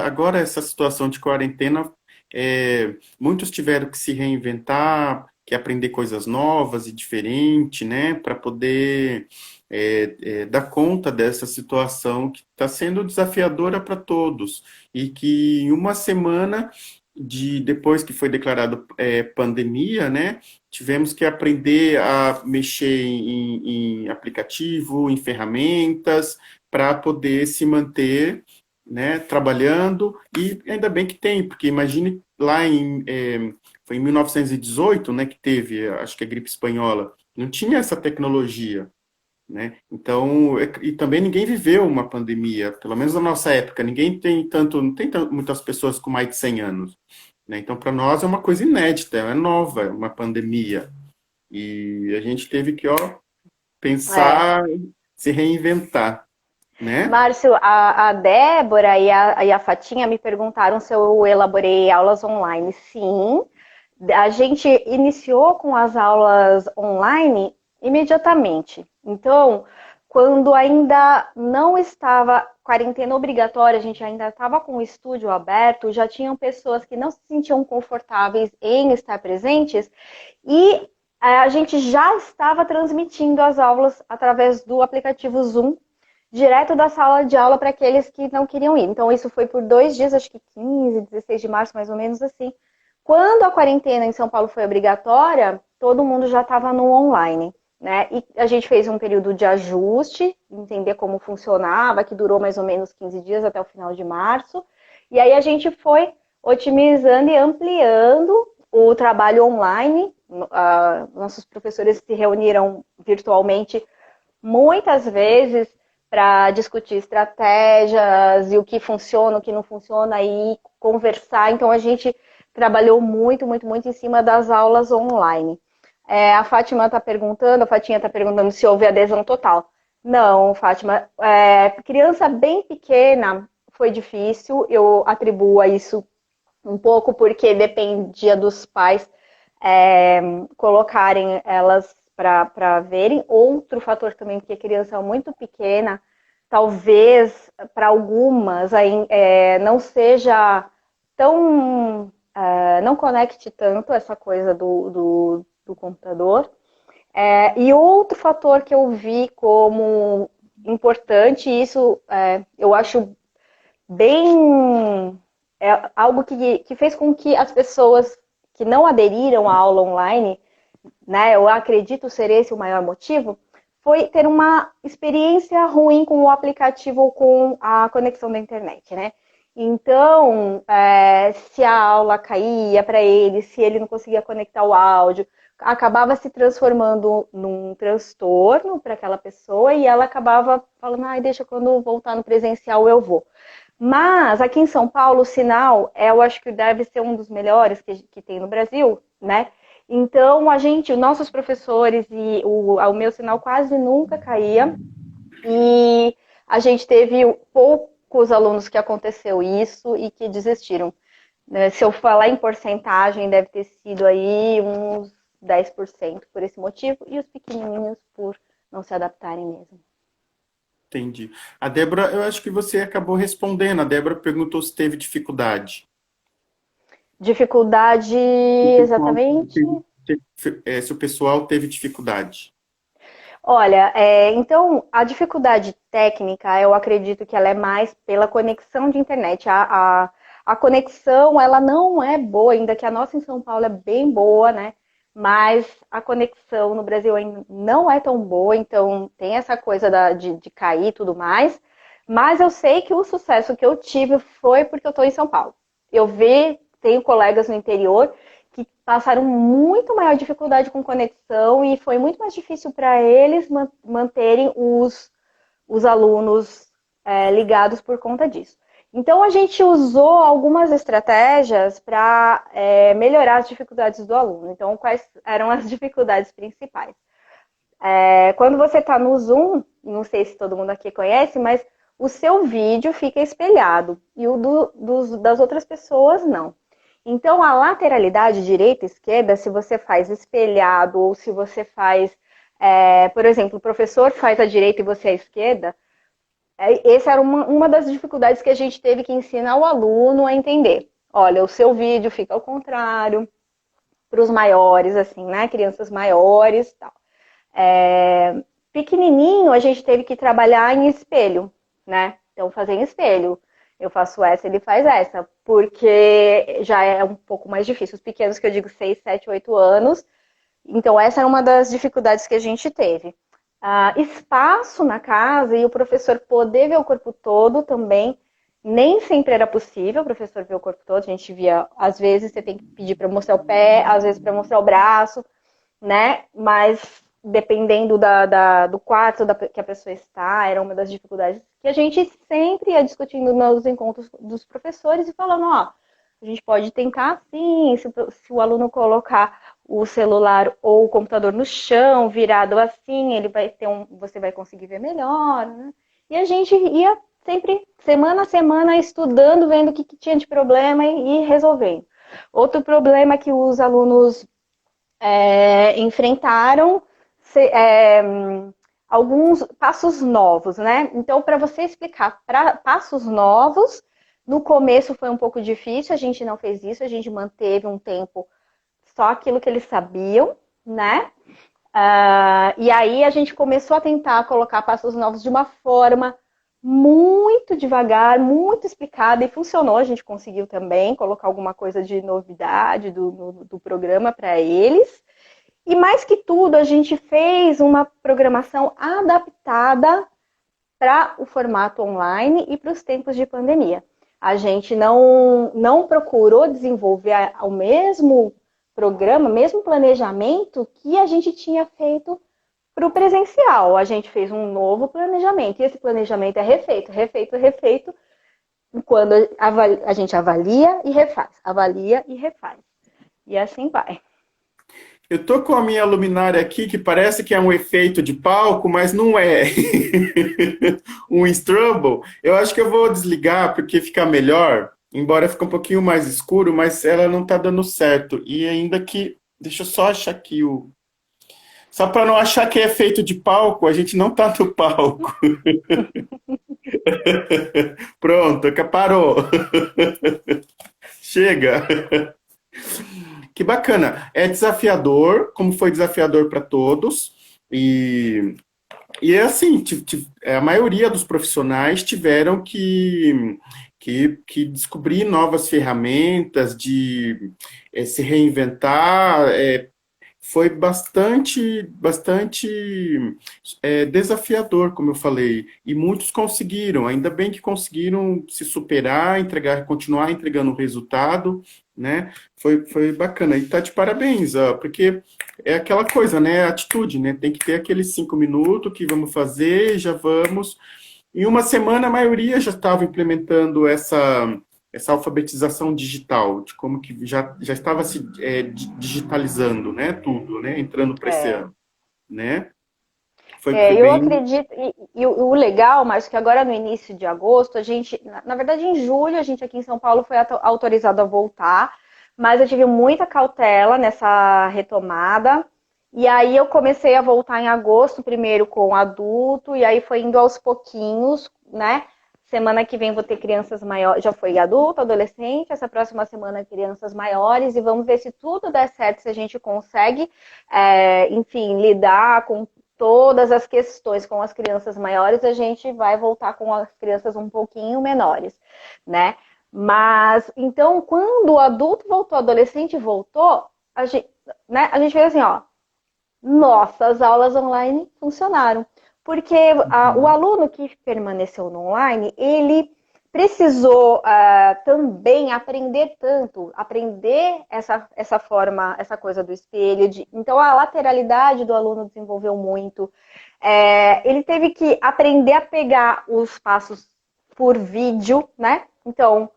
Agora, essa situação de quarentena, muitos tiveram que se reinventar, que aprender coisas novas e diferentes, né, para poder dar conta dessa situação que está sendo desafiadora para todos e que em uma semana depois que foi declarado pandemia, né, tivemos que aprender a mexer em aplicativo, em ferramentas para poder se manter, né, trabalhando, e ainda bem que tem, porque imagine lá foi em 1918, né, que teve, acho que a gripe espanhola, não tinha essa tecnologia, né, então, e também ninguém viveu uma pandemia, pelo menos na nossa época, não tem muitas pessoas com mais de 100 anos, né, então para nós é uma coisa inédita, é nova, é uma pandemia, e a gente teve que, ó, É. pensar, se reinventar, né? Márcio, a Débora e a Fatinha me perguntaram se eu elaborei aulas online. Sim, a gente iniciou com as aulas online imediatamente. Então, quando ainda não estava quarentena obrigatória, a gente ainda estava com o estúdio aberto, já tinham pessoas que não se sentiam confortáveis em estar presentes e a gente já estava transmitindo as aulas através do aplicativo Zoom direto da sala de aula para aqueles que não queriam ir. Então, isso foi por 2 dias, acho que 15, 16 de março, mais ou menos assim. Quando a quarentena em São Paulo foi obrigatória, todo mundo já estava no online, né? E a gente fez um período de ajuste, entender como funcionava, que durou mais ou menos 15 dias até o final de março. E aí a gente foi otimizando e ampliando o trabalho online. Nossos professores se reuniram virtualmente muitas vezes para discutir estratégias e o que funciona, o que não funciona, e conversar. Então, a gente trabalhou muito, muito, muito em cima das aulas online. A Fátima está perguntando, a Fatinha está perguntando se houve adesão total. Não, Fátima, criança bem pequena foi difícil, eu atribuo a isso um pouco porque dependia dos pais colocarem elas para verem. Outro fator também, porque a criança é muito pequena, talvez para algumas não seja tão. Não conecte tanto essa coisa do computador. E outro fator que eu vi como importante, e isso eu acho bem. É algo que fez com que as pessoas que não aderiram à aula online, né, eu acredito ser esse o maior motivo, foi ter uma experiência ruim com o aplicativo ou com a conexão da internet, né? Então, se a aula caía para ele, se ele não conseguia conectar o áudio, acabava se transformando num transtorno para aquela pessoa e ela acabava falando, deixa quando voltar no presencial eu vou. Mas aqui em São Paulo o sinal, eu acho que deve ser um dos melhores que tem no Brasil, né? Então os nossos professores e o meu sinal quase nunca caía e a gente teve poucos alunos que aconteceu isso e que desistiram. Se eu falar em porcentagem, deve ter sido aí uns 10% por esse motivo e os pequenininhos por não se adaptarem mesmo. Entendi. A Débora, eu acho que você acabou respondendo. A Débora perguntou se teve dificuldade. Dificuldade O pessoal exatamente. se o pessoal teve dificuldade. Olha, então a dificuldade técnica, eu acredito que ela é mais pela conexão de internet. A conexão, ela não é boa, ainda que a nossa em São Paulo é bem boa, né? Mas a conexão no Brasil ainda não é tão boa, então tem essa coisa de cair e tudo mais. Mas eu sei que o sucesso que eu tive foi porque eu estou em São Paulo. Tenho colegas no interior que passaram muito maior dificuldade com conexão e foi muito mais difícil para eles manterem os alunos ligados por conta disso. Então, a gente usou algumas estratégias para melhorar as dificuldades do aluno. Então, quais eram as dificuldades principais? Quando você está no Zoom, não sei se todo mundo aqui conhece, mas o seu vídeo fica espelhado e o das outras pessoas não. Então, a lateralidade direita e esquerda, se você faz espelhado ou se você faz, por exemplo, o professor faz à direita e você à esquerda, essa era uma das dificuldades que a gente teve que ensinar o aluno a entender. Olha, o seu vídeo fica ao contrário, para os maiores, assim, né? Crianças maiores e tal. Pequenininho, a gente teve que trabalhar em espelho, né? Então, fazer em espelho. Eu faço essa, ele faz essa, porque já é um pouco mais difícil. Os pequenos, que eu digo 6, 7, 8 anos. Então, essa é uma das dificuldades que a gente teve. Espaço na casa e o professor poder ver o corpo todo também, nem sempre era possível o professor ver o corpo todo. A gente via, às vezes, você tem que pedir para mostrar o pé, às vezes para mostrar o braço, né? Mas dependendo do quarto que a pessoa está, era uma das dificuldades que a gente sempre ia discutindo nos encontros dos professores e falando, ó, a gente pode tentar assim, se o aluno colocar o celular ou o computador no chão, virado assim, você vai conseguir ver melhor, né? E a gente ia sempre, semana a semana, estudando, vendo o que tinha de problema e resolvendo. Outro problema que os alunos enfrentaram alguns passos novos, né? Então, para você explicar passos novos, no começo foi um pouco difícil, a gente não fez isso, a gente manteve um tempo só aquilo que eles sabiam, né? E aí a gente começou a tentar colocar passos novos de uma forma muito devagar, muito explicada, e funcionou. A gente conseguiu também colocar alguma coisa de novidade do programa para eles. E mais que tudo, a gente fez uma programação adaptada para o formato online e para os tempos de pandemia. A gente não procurou desenvolver o mesmo programa, mesmo planejamento que a gente tinha feito Para o presencial, a gente fez um novo planejamento, e esse planejamento é refeito, refeito, refeito, quando a gente avalia e refaz. E assim vai. Eu tô com a minha luminária aqui que parece que é um efeito de palco, mas não é. Um Strobel. Eu acho que eu vou desligar porque fica melhor, embora fique um pouquinho mais escuro, mas ela não tá dando certo. E ainda que, deixa eu só achar aqui o. Só para não achar que é efeito de palco, a gente não tá no palco. Pronto, parou. Chega. Que bacana. É desafiador, como foi desafiador para todos. E E é assim, a maioria dos profissionais tiveram que descobrir novas ferramentas, de se reinventar. Foi bastante desafiador, como eu falei. E muitos conseguiram, ainda bem que conseguiram se superar, entregar, continuar entregando o resultado, né? Foi bacana. E tá de parabéns, ó, porque é aquela coisa, né? Atitude, né? Tem que ter aqueles 5 minutos que vamos fazer, já vamos. Em uma semana, a maioria já estava implementando essa alfabetização digital, de como que já estava se digitalizando, né? Tudo, né? Entrando para esse É, ano, né? Foi eu bem. acredito, e o legal, mas que agora no início de agosto, a gente, na verdade em julho, a gente aqui em São Paulo foi autorizado a voltar, mas eu tive muita cautela nessa retomada, e aí eu comecei a voltar em agosto, primeiro com adulto, e aí foi indo aos pouquinhos, né? Semana que vem vou ter crianças maiores, já foi adulto, adolescente, essa próxima semana crianças maiores, e vamos ver se tudo der certo, se a gente consegue, enfim, lidar com todas as questões com as crianças maiores, a gente vai voltar com as crianças um pouquinho menores, né? Mas, então, quando o adulto voltou, o adolescente voltou, a gente fez assim, ó, nossa, as aulas online funcionaram. Porque o aluno que permaneceu no online, ele precisou também aprender tanto, aprender essa forma, essa coisa do espelho. Então, a lateralidade do aluno desenvolveu muito. Ele teve que aprender a pegar os passos por vídeo, né? Então,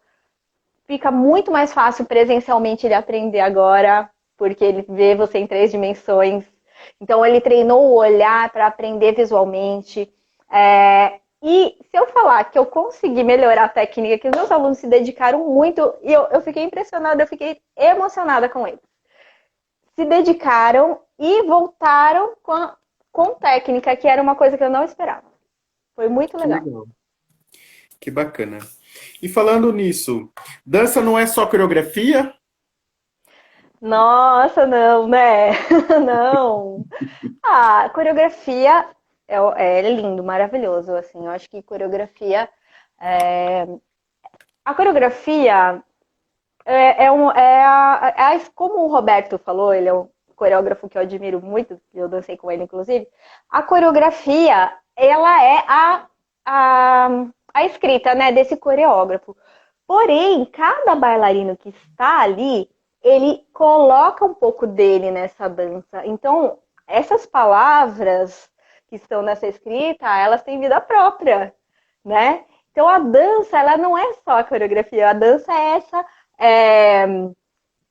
fica muito mais fácil presencialmente ele aprender agora, porque ele vê você em 3 dimensões. Então, ele treinou o olhar para aprender visualmente. E se eu falar que eu consegui melhorar a técnica, que os meus alunos se dedicaram muito, e eu fiquei impressionada, eu fiquei emocionada com eles. Se dedicaram e voltaram com técnica, que era uma coisa que eu não esperava. Foi muito Que legal. legal, que bacana. E falando nisso, dança não é só coreografia? Nossa, não, né? Não. A coreografia é lindo, maravilhoso, assim. Eu acho que coreografia... A coreografia como o Roberto falou, ele é um coreógrafo que eu admiro muito, eu dancei com ele, inclusive. A coreografia, ela é a, a escrita, né, desse coreógrafo. Porém, cada bailarino que está ali, ele coloca um pouco dele nessa dança. Então, essas palavras que estão nessa escrita, elas têm vida própria, né? Então, a dança, ela não é só a coreografia, a dança é,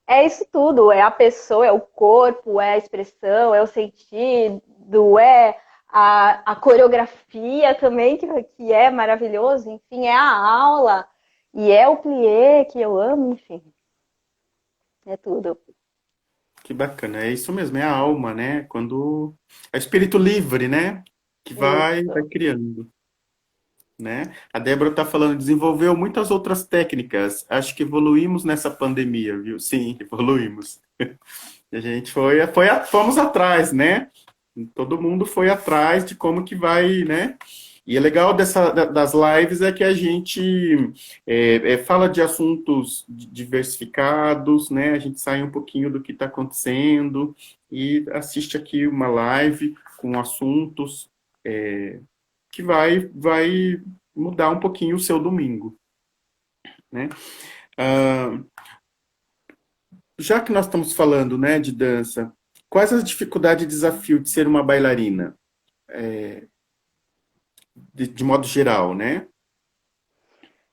é isso tudo, é a pessoa, é o corpo, é a expressão, é o sentido, é a coreografia também, que é maravilhoso, enfim, é a aula, e é o plié que eu amo, enfim, é tudo. Que bacana, é isso mesmo, é a alma, né? Quando é o espírito livre, né? Que vai Isso. criando, né? A Débora está falando, desenvolveu muitas outras técnicas. Acho que evoluímos nessa pandemia, viu? Sim, evoluímos. A gente fomos atrás, né? Todo mundo foi atrás de como que vai, né? E é legal das lives é que a gente fala de assuntos diversificados, né? A gente sai um pouquinho do que está acontecendo e assiste aqui uma live com assuntos que vai mudar um pouquinho o seu domingo, né? Ah, já que nós estamos falando, né, de dança, Quais as dificuldades e desafios de ser uma bailarina, de modo geral, né?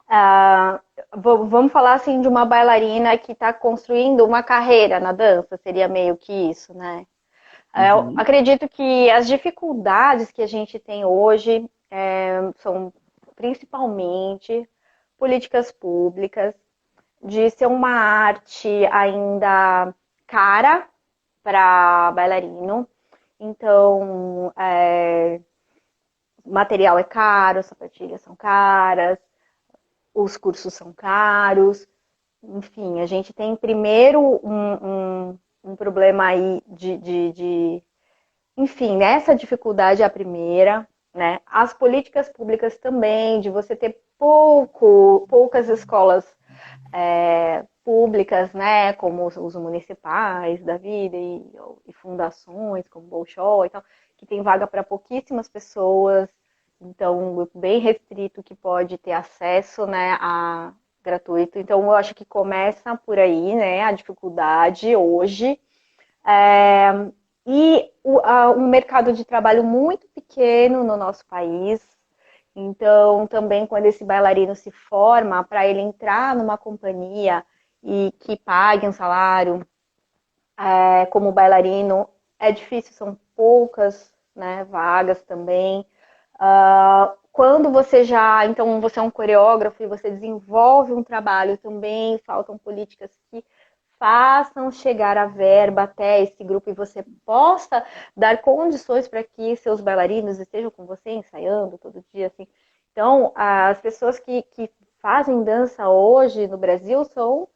Ah, vamos falar assim de uma bailarina que está construindo uma carreira na dança, seria meio que isso, né? Eu Uhum, acredito que as dificuldades que a gente tem hoje são principalmente políticas públicas, de ser uma arte ainda cara para bailarino. Então, material é caro, as sapatilhas são caras, os cursos são caros. Enfim, a gente tem primeiro um problema aí enfim, nessa dificuldade é a primeira, né? As políticas públicas também, de você ter poucas escolas públicas, né? Como os municipais da vida e fundações, como o Bolshoi e tal, que tem vaga para pouquíssimas pessoas, então um grupo bem restrito que pode ter acesso, né, a gratuito. Então eu acho que começa por aí, né, a dificuldade hoje. É, um mercado de trabalho muito pequeno no nosso país. Então, também quando esse bailarino se forma, para ele entrar numa companhia e que pague um salário como bailarino, é difícil, são poucas, né, vagas também. Quando você já, então você é um coreógrafo e você desenvolve um trabalho também, faltam políticas que façam chegar a verba até esse grupo e você possa dar condições para que seus bailarinos estejam com você ensaiando todo dia, assim. Então, as pessoas que fazem dança hoje no Brasil são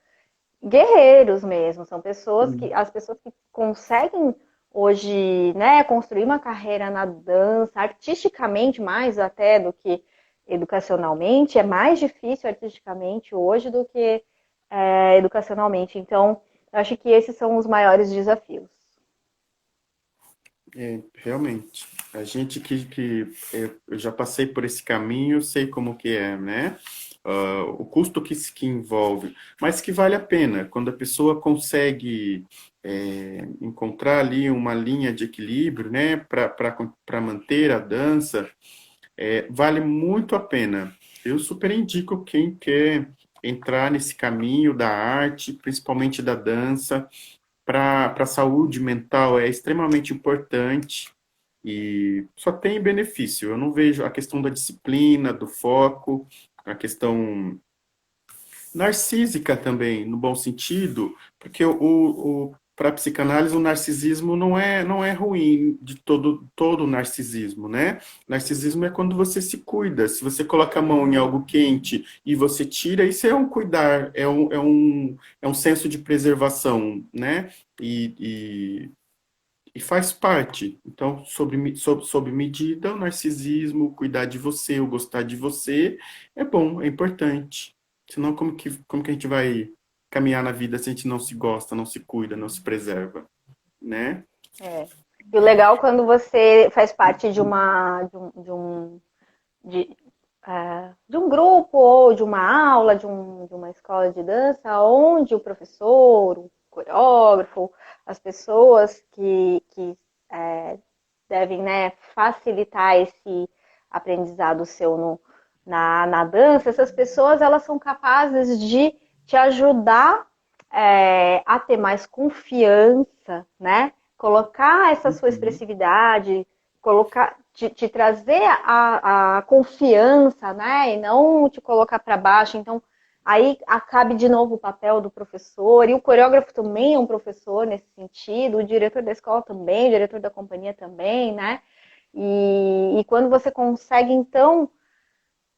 guerreiros mesmo, são pessoas que sim. as pessoas que conseguem hoje, né, construir uma carreira na dança, artisticamente mais até do que educacionalmente, é mais difícil artisticamente hoje do que educacionalmente. Então, eu acho que esses são os maiores desafios. Realmente. A gente eu já passei por esse caminho, sei como que é, né? O custo que envolve, mas que vale a pena. Quando a pessoa consegue encontrar ali uma linha de equilíbrio, né, para manter a dança, vale muito a pena. Eu super indico quem quer entrar nesse caminho da arte, principalmente da dança, para a saúde mental é extremamente importante e só tem benefício. Eu não vejo a questão da disciplina, do foco, a questão narcísica também, no bom sentido, porque para a psicanálise o narcisismo não é ruim de todo narcisismo, né? Narcisismo é quando você se cuida. Se você coloca a mão em algo quente e você tira, isso é um cuidar, é um senso de preservação, né? E faz parte. Então, sob medida, o narcisismo, cuidar de você, o gostar de você, é bom, é importante. Senão, como que a gente vai caminhar na vida se a gente não se gosta, não se cuida, não se preserva, né? É. E o legal quando você faz parte de uma de, de um grupo ou de uma aula, de uma escola de dança, onde o professor, o coreógrafo, as pessoas que devem, né, facilitar esse aprendizado seu na dança, essas pessoas elas são capazes de te ajudar a ter mais confiança, né? Colocar essa sua Uhum. expressividade, colocar, te trazer a confiança, né? E não te colocar para baixo. Então, aí cabe de novo o papel do professor, e o coreógrafo também é um professor nesse sentido, o diretor da escola também, o diretor da companhia também, né? E quando você consegue, então,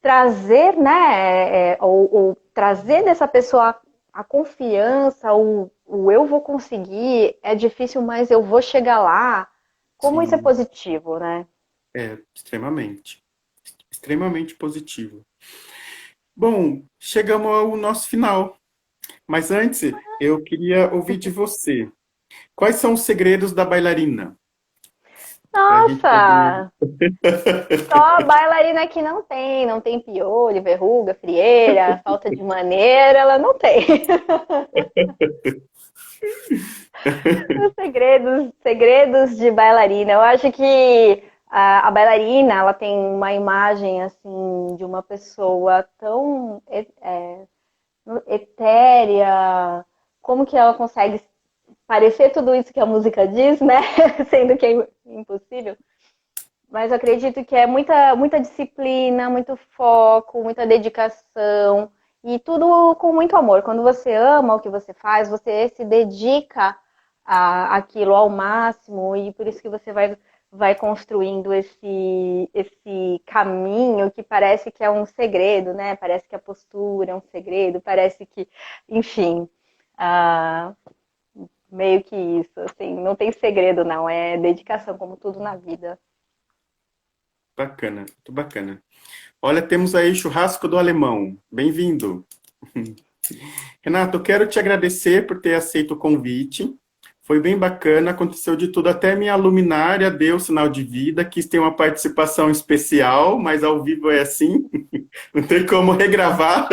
trazer, né, ou trazer dessa pessoa a confiança, o eu vou conseguir, é difícil, mas eu vou chegar lá, como isso é Sim, positivo, né? extremamente. Extremamente positivo. Bom, chegamos ao nosso final. Mas antes, eu queria ouvir de você. Quais são os segredos da bailarina? Para a gente poder. Nossa, só a bailarina que não tem piolho, verruga, frieira, falta de maneira, ela não tem. Os segredos de bailarina. Eu acho que a bailarina, ela tem uma imagem, assim, de uma pessoa tão etérea. Como que ela consegue parecer tudo isso que a música diz, né? Sendo que é impossível. Mas eu acredito que é muita disciplina, muito foco, muita dedicação e tudo com muito amor. Quando você ama o que você faz, você se dedica aquilo ao máximo e por isso que você vai construindo esse caminho que parece que é um segredo, né? Parece que a postura é um segredo, parece que, enfim, ah, meio que isso, assim, não tem segredo não, é dedicação como tudo na vida. Bacana, muito bacana. Olha, temos aí churrasco do alemão. Bem-vindo. Renato, eu quero te agradecer por ter aceito o convite. Foi bem bacana, aconteceu de tudo. Até minha luminária deu sinal de vida, quis ter uma participação especial, mas ao vivo é assim, não tem como regravar,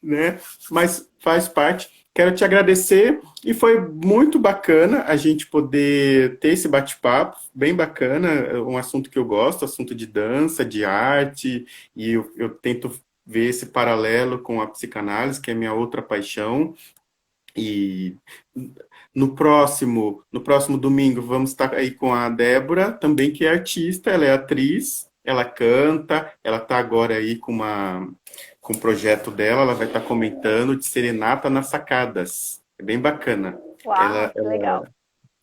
né? Mas faz parte. Quero te agradecer e foi muito bacana a gente poder ter esse bate-papo, bem bacana, um assunto que eu gosto, assunto de dança, de arte, e eu tento ver esse paralelo com a psicanálise, que é minha outra paixão. E no próximo domingo vamos estar aí com a Débora, também que é artista, ela é atriz, ela canta, ela está agora aí com o projeto dela, ela vai estar comentando de Serenata nas Sacadas. É bem bacana. Uau, que legal.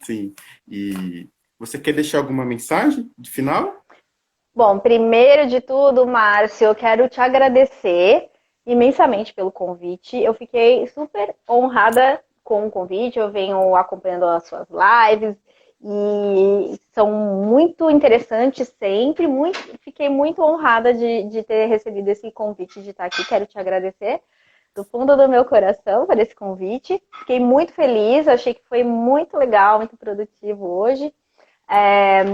Sim. E você quer deixar alguma mensagem de final? Bom, primeiro de tudo, Márcio, eu quero te agradecer imensamente pelo convite. Eu fiquei super honrada com o convite. Eu venho acompanhando as suas lives e são muito interessantes sempre. Fiquei muito honrada de ter recebido esse convite de estar aqui. Quero te agradecer do fundo do meu coração por esse convite. Fiquei muito feliz, achei que foi muito legal, muito produtivo hoje.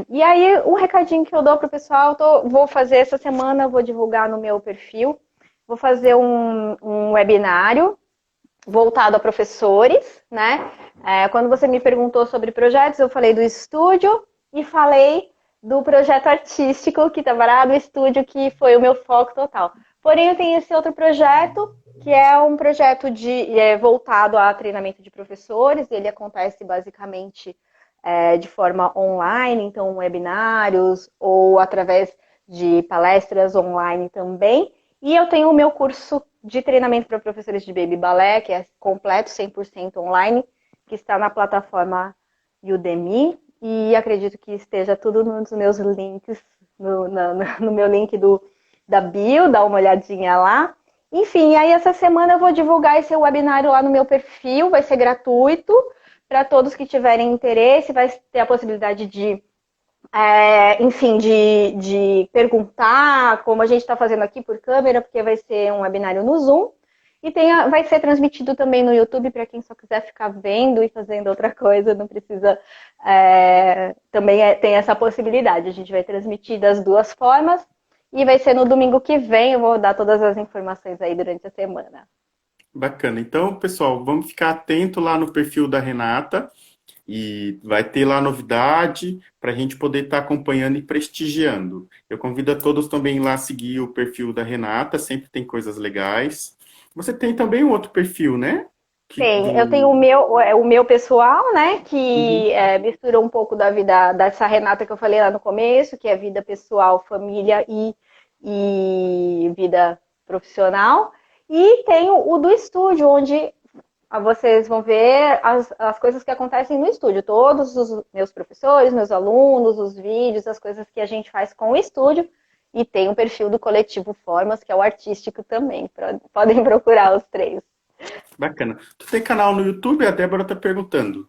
E aí, um recadinho que eu dou para o pessoal, vou fazer essa semana, vou divulgar no meu perfil, vou fazer um webinário voltado a professores, né? Quando você me perguntou sobre projetos, eu falei do estúdio e falei do projeto artístico que estava lá do estúdio, que foi o meu foco total. Porém, eu tenho esse outro projeto, que é um projeto voltado a treinamento de professores, ele acontece basicamente de forma online, então webinários ou através de palestras online também. E eu tenho o meu curso de treinamento para professores de Baby Balé, que é completo, 100% online, que está na plataforma Udemy. E acredito que esteja tudo nos meus links, no meu link da bio, dá uma olhadinha lá. Enfim, aí essa semana eu vou divulgar esse webinário lá no meu perfil, vai ser gratuito para todos que tiverem interesse, vai ter a possibilidade enfim, de perguntar, como a gente está fazendo aqui por câmera, porque vai ser um webinário no Zoom. E vai ser transmitido também no YouTube para quem só quiser ficar vendo e fazendo outra coisa, não precisa. Também tem essa possibilidade. A gente vai transmitir das duas formas e vai ser no domingo que vem. Eu vou dar todas as informações aí durante a semana. Bacana. Então, pessoal, vamos ficar atento lá no perfil da Renata e vai ter lá novidade para a gente poder estar acompanhando e prestigiando. Eu convido a todos também lá a seguir o perfil da Renata, sempre tem coisas legais. Você tem também um outro perfil, né? Tem, eu tenho o meu pessoal, né, que mistura um pouco da vida dessa Renata que eu falei lá no começo, que é vida pessoal, família e vida profissional. E tenho o do estúdio, onde vocês vão ver as coisas que acontecem no estúdio. Todos os meus professores, meus alunos, os vídeos, as coisas que a gente faz com o estúdio. E tem o perfil do Coletivo Formas, que é o artístico também. Podem procurar os três. Bacana. Tu tem canal no YouTube? A Débora está perguntando.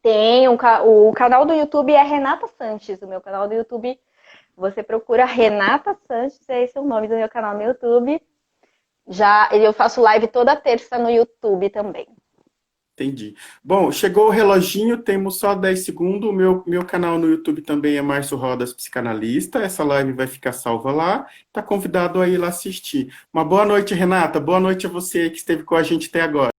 Tem o canal do YouTube é Renata Sanches. O meu canal do YouTube, você procura Renata Sanches, esse é o nome do meu canal no YouTube. Eu faço live toda terça no YouTube também. Entendi. Bom, chegou o reloginho, temos só 10 segundos. O meu canal no YouTube também é Márcio Rodas Psicanalista. Essa live vai ficar salva lá. Está convidado a ir lá assistir. Uma boa noite, Renata. Boa noite a você que esteve com a gente até agora.